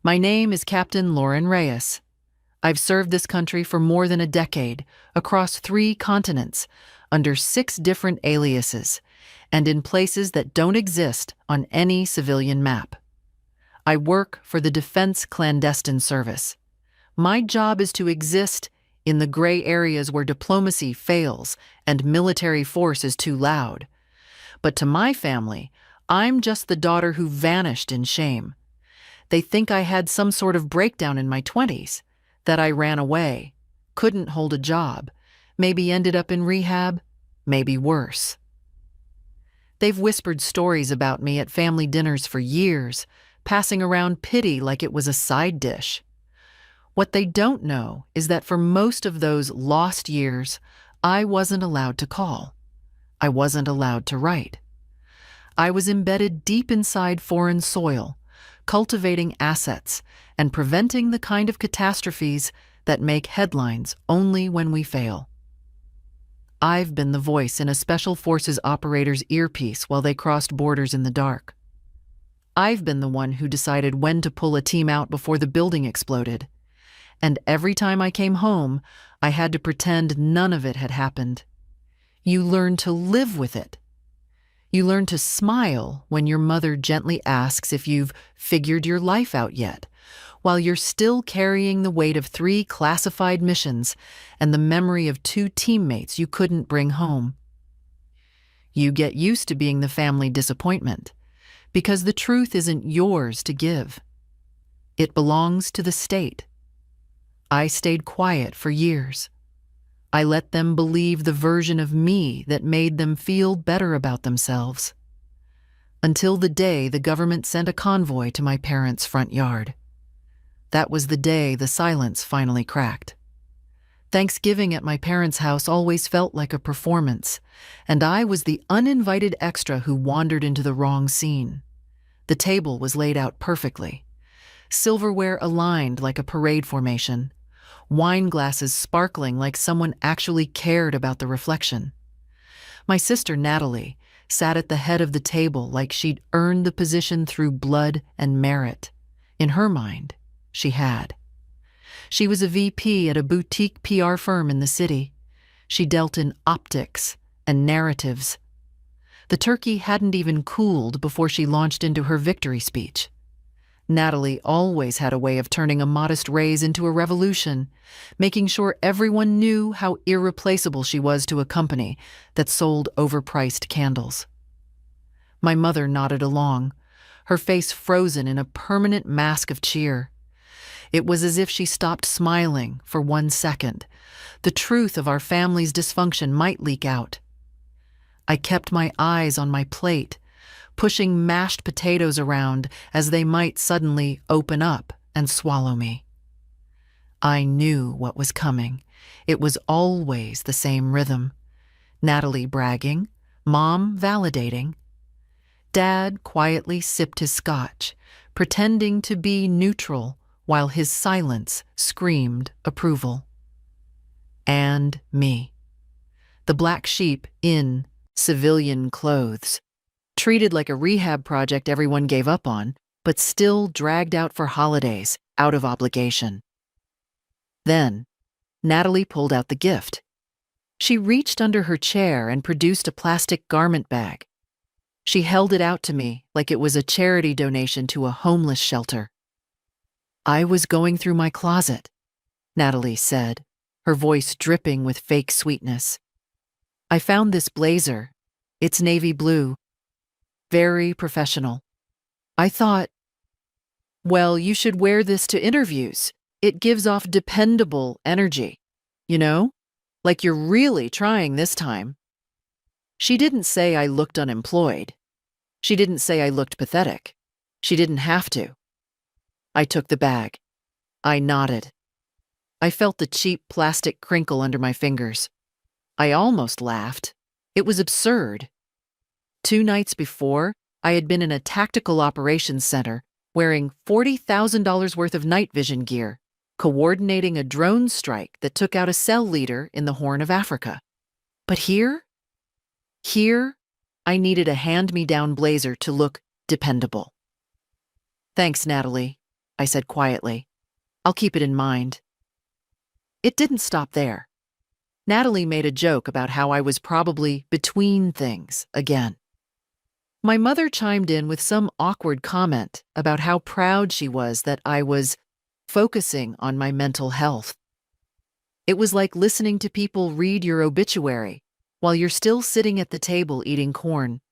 My name is Captain Lauren Reyes. I've served this country for more than a decade, across 3 continents, under 6 different aliases, and in places that don't exist on any civilian map. I work for the Defense Clandestine Service. My job is to exist in the gray areas where diplomacy fails and military force is too loud. But to my family, I'm just the daughter who vanished in shame. They think I had some sort of breakdown in my 20s, that I ran away, couldn't hold a job, maybe ended up in rehab, maybe worse. They've whispered stories about me at family dinners for years, passing around pity like it was a side dish. What they don't know is that for most of those lost years, I wasn't allowed to call. I wasn't allowed to write. I was embedded deep inside foreign soil, cultivating assets and preventing the kind of catastrophes that make headlines only when we fail. I've been the voice in a Special Forces operator's earpiece while they crossed borders in the dark. I've been the one who decided when to pull a team out before the building exploded. And every time I came home, I had to pretend none of it had happened. You learn to live with it. You learn to smile when your mother gently asks if you've figured your life out yet, while you're still carrying the weight of 3 classified missions and the memory of 2 teammates you couldn't bring home. You get used to being the family disappointment, because the truth isn't yours to give. It belongs to the state. I stayed quiet for years. I let them believe the version of me that made them feel better about themselves. Until the day the government sent a convoy to my parents' front yard. That was the day the silence finally cracked. Thanksgiving at my parents' house always felt like a performance, and I was the uninvited extra who wandered into the wrong scene. The table was laid out perfectly. Silverware aligned like a parade formation. Wine glasses sparkling like someone actually cared about the reflection. My sister Natalie sat at the head of the table like she'd earned the position through blood and merit. In her mind, she had. She was a VP at a boutique PR firm in the city. She dealt in optics and narratives. The turkey hadn't even cooled before she launched into her victory speech. Natalie always had a way of turning a modest raise into a revolution, making sure everyone knew how irreplaceable she was to a company that sold overpriced candles. My mother nodded along, her face frozen in a permanent mask of cheer. It was as if she stopped smiling for 1 second. The truth of our family's dysfunction might leak out. I kept my eyes on my plate, pushing mashed potatoes around as they might suddenly open up and swallow me. I knew what was coming. It was always the same rhythm. Natalie bragging, Mom validating. Dad quietly sipped his scotch, pretending to be neutral while his silence screamed approval. And me, the black sheep in civilian clothes, treated like a rehab project everyone gave up on, but still dragged out for holidays, out of obligation. Then, Natalie pulled out the gift. She reached under her chair and produced a plastic garment bag. She held it out to me like it was a charity donation to a homeless shelter. I was going through my closet, Natalie said, her voice dripping with fake sweetness. I found this blazer. It's navy blue. Very professional. I thought, well, you should wear this to interviews. It gives off dependable energy. You know? Like you're really trying this time. She didn't say I looked unemployed. She didn't say I looked pathetic. She didn't have to. I took the bag. I nodded. I felt the cheap plastic crinkle under my fingers. I almost laughed. It was absurd. 2 nights before, I had been in a tactical operations center wearing $40,000 worth of night vision gear, coordinating a drone strike that took out a cell leader in the Horn of Africa. But here, I needed a hand-me-down blazer to look dependable. Thanks, Natalie. I said quietly. I'll keep it in mind. It didn't stop there. Natalie made a joke about how I was probably between things again. My mother chimed in with some awkward comment about how proud she was that I was focusing on my mental health. It was like listening to people read your obituary while you're still sitting at the table eating corn.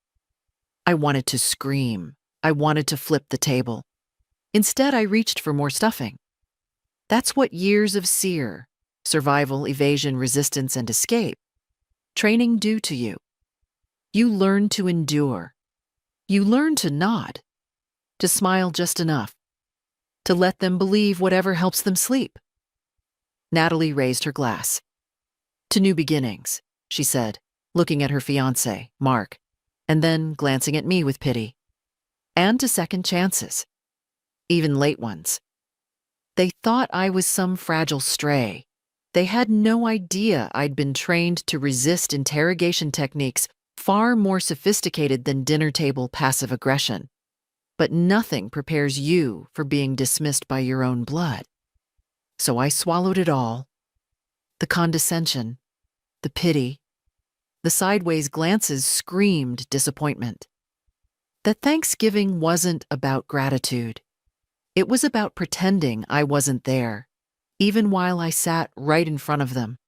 I wanted to scream. I wanted to flip the table. Instead, I reached for more stuffing. That's what years of SEER, survival, evasion, resistance, and escape, training do to you. You learn to endure. You learn to nod, to smile just enough, to let them believe whatever helps them sleep. Natalie raised her glass. To new beginnings, she said, looking at her fiancé, Mark, and then glancing at me with pity. And to second chances, even late ones. They thought I was some fragile stray. They had no idea I'd been trained to resist interrogation techniques far more sophisticated than dinner-table passive aggression. But nothing prepares you for being dismissed by your own blood. So I swallowed it all. The condescension, the pity, the sideways glances screamed disappointment. That Thanksgiving wasn't about gratitude. It was about pretending I wasn't there, even while I sat right in front of them.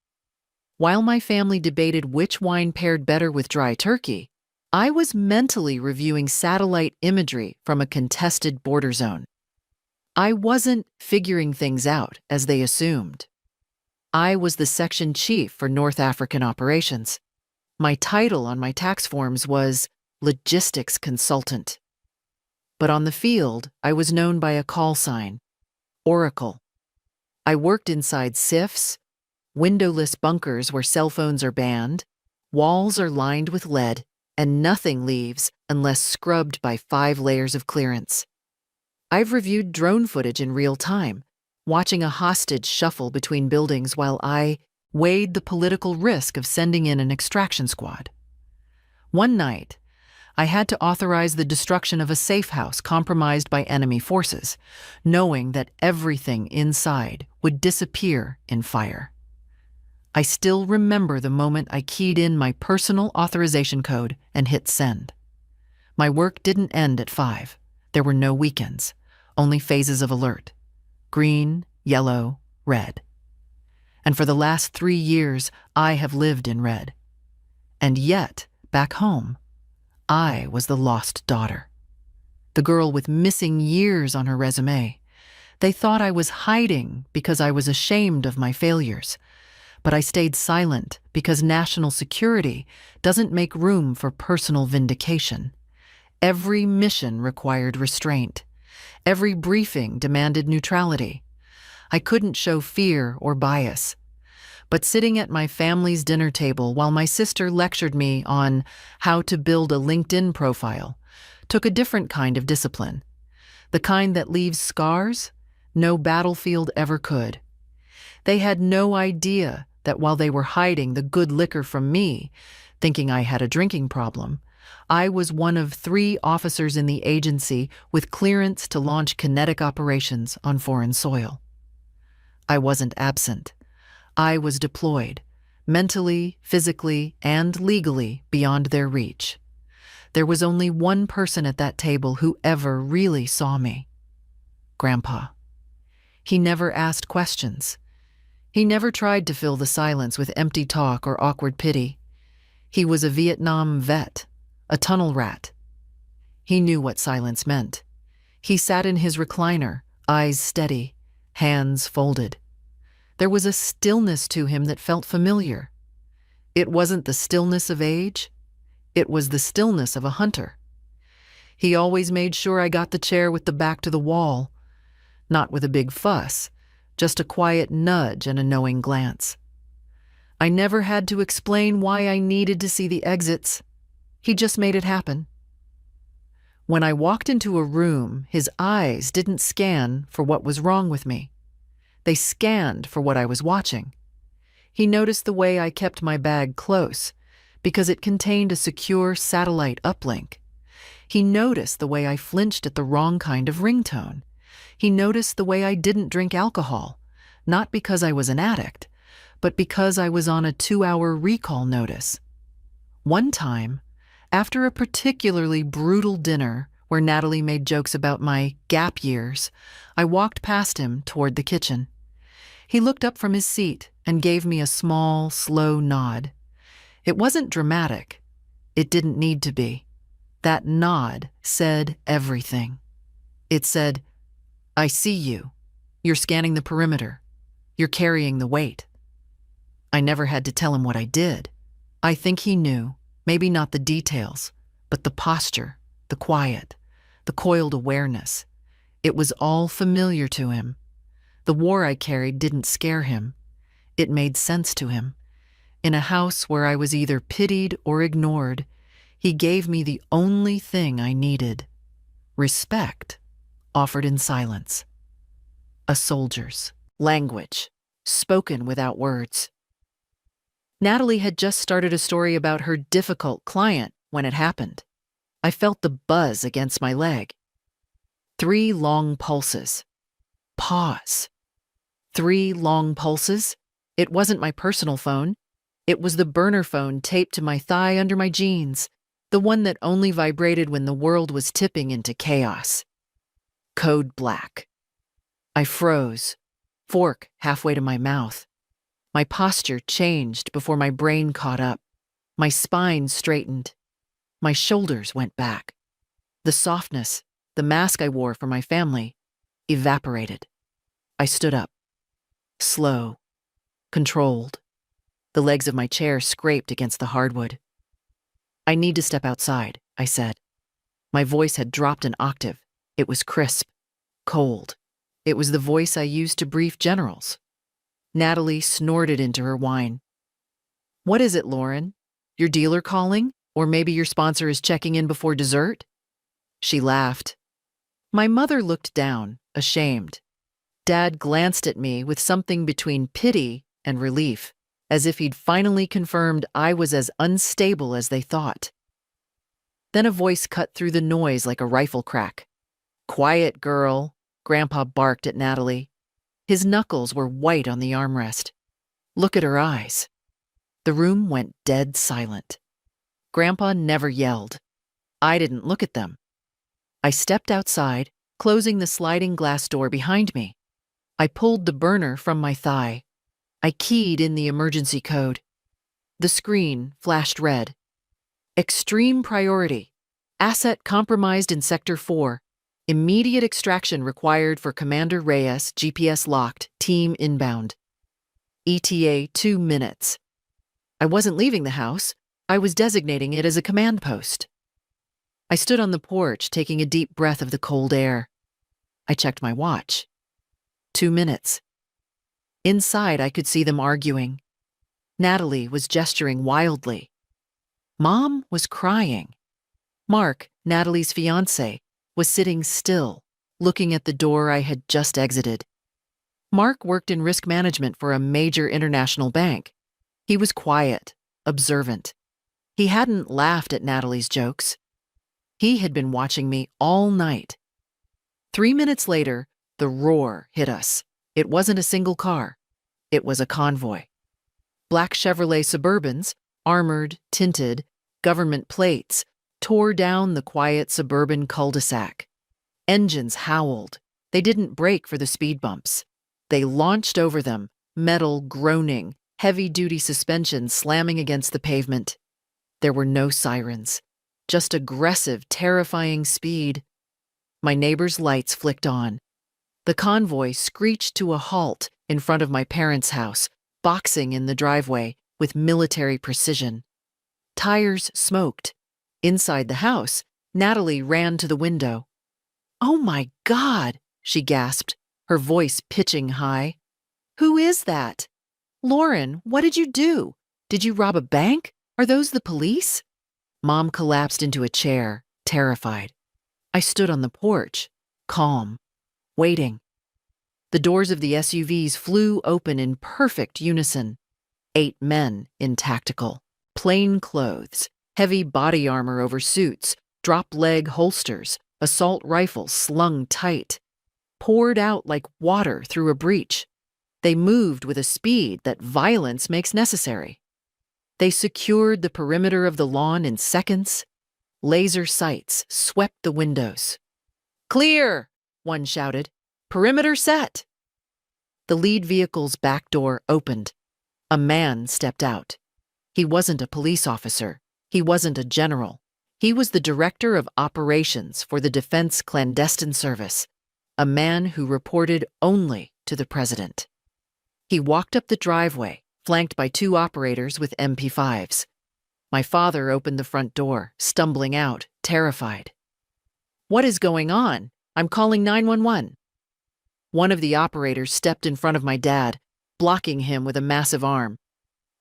While my family debated which wine paired better with dry turkey, I was mentally reviewing satellite imagery from a contested border zone. I wasn't figuring things out as they assumed. I was the section chief for North African operations. My title on my tax forms was logistics consultant. But on the field, I was known by a call sign, Oracle. I worked inside SIFs, windowless bunkers where cell phones are banned, walls are lined with lead, and nothing leaves unless scrubbed by 5 layers of clearance. I've reviewed drone footage in real time, watching a hostage shuffle between buildings while I weighed the political risk of sending in an extraction squad. One night, I had to authorize the destruction of a safe house compromised by enemy forces, knowing that everything inside would disappear in fire. I still remember the moment I keyed in my personal authorization code and hit send. My work didn't end at 5. There were no weekends, only phases of alert. Green, yellow, red. And for the last 3 years, I have lived in red. And yet, back home, I was the lost daughter. The girl with missing years on her resume. They thought I was hiding because I was ashamed of my failures. But I stayed silent because national security doesn't make room for personal vindication. Every mission required restraint. Every briefing demanded neutrality. I couldn't show fear or bias. But sitting at my family's dinner table while my sister lectured me on how to build a LinkedIn profile took a different kind of discipline. The kind that leaves scars no battlefield ever could. They had no idea that while they were hiding the good liquor from me, thinking I had a drinking problem, I was one of 3 officers in the agency with clearance to launch kinetic operations on foreign soil. I wasn't absent. I was deployed, mentally, physically, and legally beyond their reach. There was only one person at that table who ever really saw me. Grandpa. He never asked questions. He never tried to fill the silence with empty talk or awkward pity. He was a Vietnam vet, a tunnel rat. He knew what silence meant. He sat in his recliner, eyes steady, hands folded. There was a stillness to him that felt familiar. It wasn't the stillness of age. It was the stillness of a hunter. He always made sure I got the chair with the back to the wall, not with a big fuss, just a quiet nudge and a knowing glance. I never had to explain why I needed to see the exits. He just made it happen. When I walked into a room, his eyes didn't scan for what was wrong with me. They scanned for what I was watching. He noticed the way I kept my bag close, because it contained a secure satellite uplink. He noticed the way I flinched at the wrong kind of ringtone. He noticed the way I didn't drink alcohol, not because I was an addict, but because I was on a 2-hour recall notice. One time, after a particularly brutal dinner where Natalie made jokes about my gap years, I walked past him toward the kitchen. He looked up from his seat and gave me a small, slow nod. It wasn't dramatic. It didn't need to be. That nod said everything. It said, "I see you. You're scanning the perimeter. You're carrying the weight." I never had to tell him what I did. I think he knew, maybe not the details, but the posture, the quiet, the coiled awareness. It was all familiar to him. The war I carried didn't scare him. It made sense to him. In a house where I was either pitied or ignored, he gave me the only thing I needed: respect, offered in silence. A soldier's language, spoken without words. Natalie had just started a story about her difficult client when it happened. I felt the buzz against my leg. 3 long pulses. Pause. 3 long pulses? It wasn't my personal phone. It was the burner phone taped to my thigh under my jeans, the one that only vibrated when the world was tipping into chaos. Code black. I froze, fork halfway to my mouth. My posture changed before my brain caught up. My spine straightened. My shoulders went back. The softness, the mask I wore for my family, evaporated. I stood up. Slow. Controlled. The legs of my chair scraped against the hardwood. "I need to step outside," I said. My voice had dropped an octave. It was crisp, cold. It was the voice I used to brief generals. Natalie snorted into her wine. "What is it, Lauren? Your dealer calling? Or maybe your sponsor is checking in before dessert?" She laughed. My mother looked down, ashamed. Dad glanced at me with something between pity and relief, as if he'd finally confirmed I was as unstable as they thought. Then a voice cut through the noise like a rifle crack. "Quiet, girl," Grandpa barked at Natalie. His knuckles were white on the armrest. "Look at her eyes." The room went dead silent. Grandpa never yelled. I didn't look at them. I stepped outside, closing the sliding glass door behind me. I pulled the burner from my thigh. I keyed in the emergency code. The screen flashed red. "Extreme priority. Asset compromised in Sector 4. Immediate extraction required for Commander Reyes, GPS locked, team inbound. ETA 2 minutes. I wasn't leaving the house. I was designating it as a command post. I stood on the porch, taking a deep breath of the cold air. I checked my watch. 2 minutes. Inside, I could see them arguing. Natalie was gesturing wildly. Mom was crying. Mark, Natalie's fiancé, was sitting still, looking at the door I had just exited. Mark worked in risk management for a major international bank. He was quiet, observant. He hadn't laughed at Natalie's jokes. He had been watching me all night. 3 minutes later, the roar hit us. It wasn't a single car. It was a convoy. Black Chevrolet Suburbans, armored, tinted, government plates, tore down the quiet suburban cul-de-sac. Engines howled. They didn't brake for the speed bumps. They launched over them, metal groaning, heavy-duty suspension slamming against the pavement. There were no sirens, just aggressive, terrifying speed. My neighbor's lights flicked on. The convoy screeched to a halt in front of my parents' house, boxing in the driveway with military precision. Tires smoked. Inside the house, Natalie ran to the window. "Oh my God," she gasped, her voice pitching high. "Who is that? Lauren, what did you do? Did you rob a bank? Are those the police?" Mom collapsed into a chair, terrified. I stood on the porch, calm, waiting. The doors of the SUVs flew open in perfect unison. 8 men in tactical, plain clothes, heavy body armor over suits, drop-leg holsters, assault rifles slung tight. poured out like water through a breach. They moved with a speed that violence makes necessary. They secured the perimeter of the lawn in seconds. Laser sights swept the windows. "Clear!" one shouted. "Perimeter set!" The lead vehicle's back door opened. A man stepped out. He wasn't a police officer. He wasn't a general. He was the director of operations for the Defense Clandestine Service, a man who reported only to the president. He walked up the driveway, flanked by two operators with MP5s. My father opened the front door, stumbling out, terrified. "What is going on? I'm calling 911. One of the operators stepped in front of my dad, blocking him with a massive arm.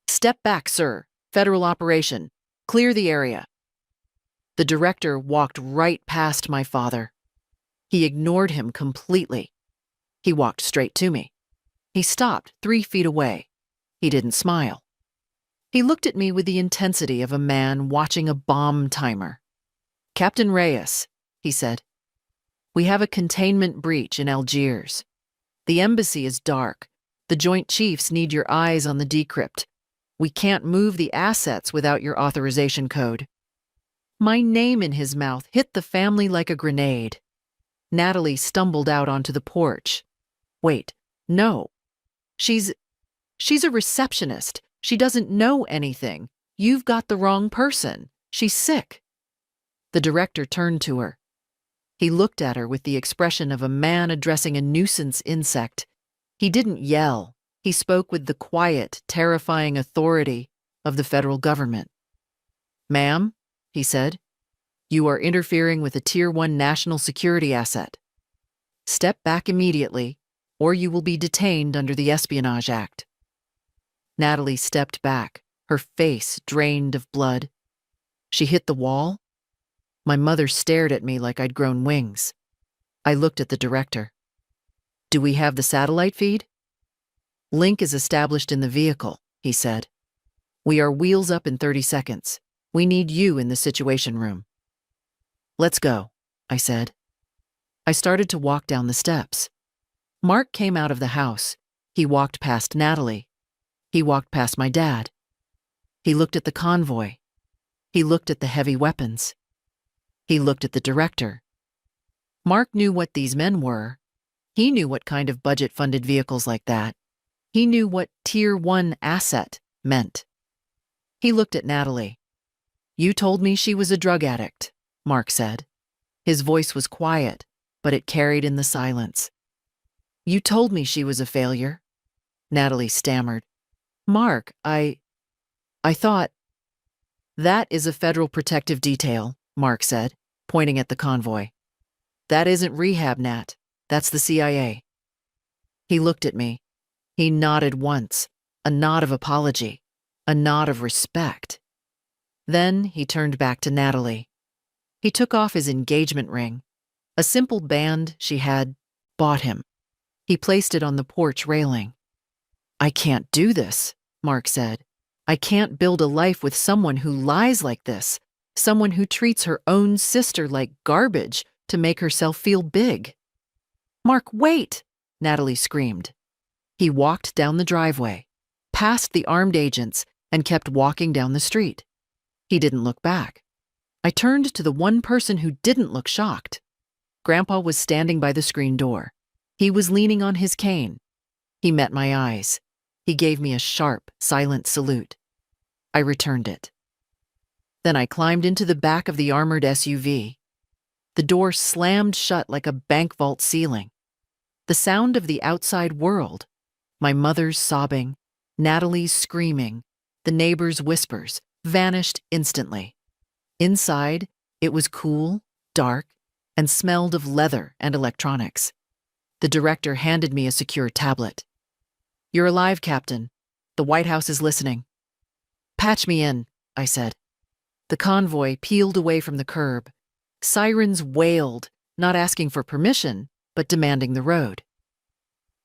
"Step back, sir. Federal operation. Clear the area." The director walked right past my father. He ignored him completely. He walked straight to me. He stopped 3 feet away. He didn't smile. He looked at me with the intensity of a man watching a bomb timer. "Captain Reyes," he said, "we have a containment breach in Algiers. The embassy is dark. The Joint Chiefs need your eyes on the decrypt. We can't move the assets without your authorization code." My name in his mouth hit the family like a grenade. Natalie stumbled out onto the porch. "Wait, no. She's a receptionist. She doesn't know anything. You've got the wrong person. She's sick." The director turned to her. He looked at her with the expression of a man addressing a nuisance insect. He didn't yell. He spoke with the quiet, terrifying authority of the federal government. "Ma'am," he said, "you are interfering with a Tier 1 national security asset. Step back immediately, or you will be detained under the Espionage Act." Natalie stepped back, her face drained of blood. She hit the wall. My mother stared at me like I'd grown wings. I looked at the director. "Do we have the satellite feed?" "Link is established in the vehicle," he said. "We are wheels up in 30 seconds. We need you in the situation room." "Let's go," I said. I started to walk down the steps. Mark came out of the house. He walked past Natalie. He walked past my dad. He looked at the convoy. He looked at the heavy weapons. He looked at the director. Mark knew what these men were. He knew what kind of budget-funded vehicles like that. He knew what Tier 1 asset meant. He looked at Natalie. "You told me she was a drug addict," Mark said. His voice was quiet, but it carried in the silence. "You told me she was a failure." Natalie stammered. "Mark, I thought—" "That is a federal protective detail," Mark said, pointing at the convoy. "That isn't rehab, Nat. That's the CIA." He looked at me. He nodded once, a nod of apology, a nod of respect. Then he turned back to Natalie. He took off his engagement ring, a simple band she had bought him. He placed it on the porch railing. "I can't do this," Mark said. "I can't build a life with someone who lies like this, someone who treats her own sister like garbage to make herself feel big." "Mark, wait!" Natalie screamed. He walked down the driveway, past the armed agents, and kept walking down the street. He didn't look back. I turned to the one person who didn't look shocked. Grandpa was standing by the screen door. He was leaning on his cane. He met my eyes. He gave me a sharp, silent salute. I returned it. Then I climbed into the back of the armored SUV. The door slammed shut like a bank vault ceiling. The sound of the outside world, my mother's sobbing, Natalie's screaming, the neighbors' whispers, vanished instantly. Inside, it was cool, dark, and smelled of leather and electronics. The director handed me a secure tablet. "You're alive, Captain. The White House is listening." "Patch me in," I said. The convoy peeled away from the curb. Sirens wailed, not asking for permission, but demanding the road.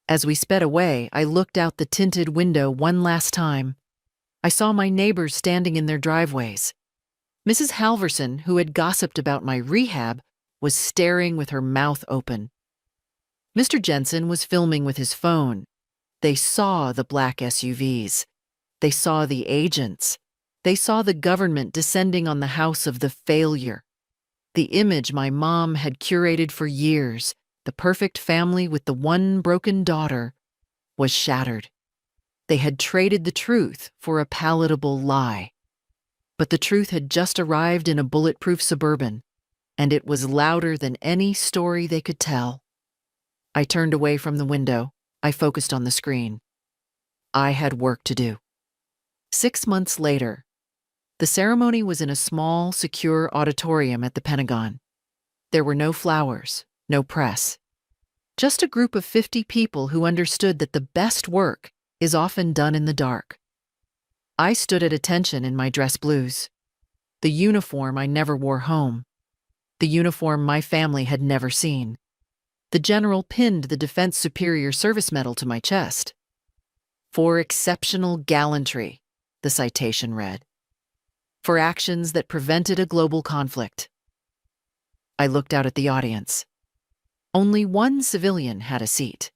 As we sped away, I looked out the tinted window one last time. I saw my neighbors standing in their driveways. Mrs. Halverson, who had gossiped about my rehab, was staring with her mouth open. Mr. Jensen was filming with his phone. They saw the black SUVs. They saw the agents. They saw the government descending on the house of the failure. The image my mom had curated for years, the perfect family with the one broken daughter, was shattered. They had traded the truth for a palatable lie. But the truth had just arrived in a bulletproof Suburban, and it was louder than any story they could tell. I turned away from the window. I focused on the screen. I had work to do. 6 months later, the ceremony was in a small, secure auditorium at the Pentagon. There were no flowers, no press. Just a group of 50 people who understood that the best work is often done in the dark. I stood at attention in my dress blues, the uniform I never wore home, the uniform my family had never seen. The general pinned the Defense Superior Service Medal to my chest. "For exceptional gallantry," the citation read. "For actions that prevented a global conflict." I looked out at the audience. Only one civilian had a seat.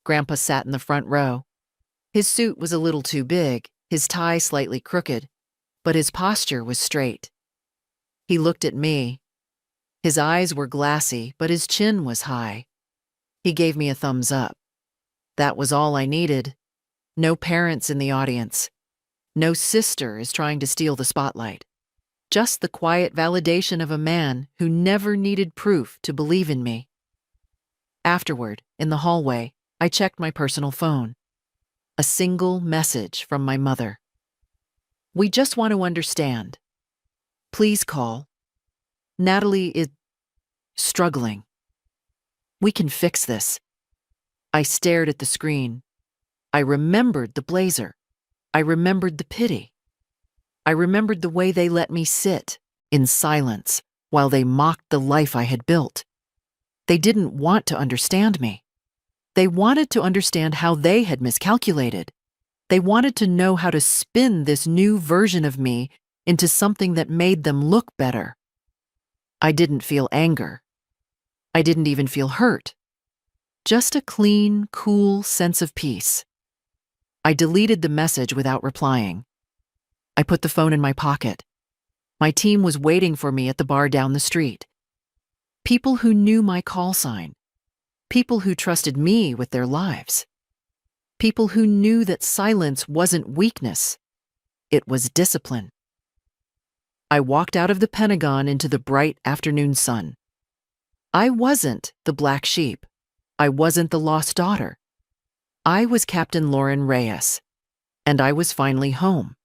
Grandpa sat in the front row. His suit was a little too big, his tie slightly crooked, but his posture was straight. He looked at me. His eyes were glassy, but his chin was high. He gave me a thumbs up. That was all I needed. No parents in the audience. No sister is trying to steal the spotlight. Just the quiet validation of a man who never needed proof to believe in me. Afterward, in the hallway, I checked my personal phone. A single message from my mother. "We just want to understand. Please call. Natalie is struggling. We can fix this." I stared at the screen. I remembered the blazer. I remembered the pity. I remembered the way they let me sit, in silence, while they mocked the life I had built. They didn't want to understand me. They wanted to understand how they had miscalculated. They wanted to know how to spin this new version of me into something that made them look better. I didn't feel anger. I didn't even feel hurt. Just a clean, cool sense of peace. I deleted the message without replying. I put the phone in my pocket. My team was waiting for me at the bar down the street. People who knew my call sign. People who trusted me with their lives. People who knew that silence wasn't weakness. It was discipline. I walked out of the Pentagon into the bright afternoon sun. I wasn't the black sheep. I wasn't the lost daughter. I was Captain Lauren Reyes, and I was finally home.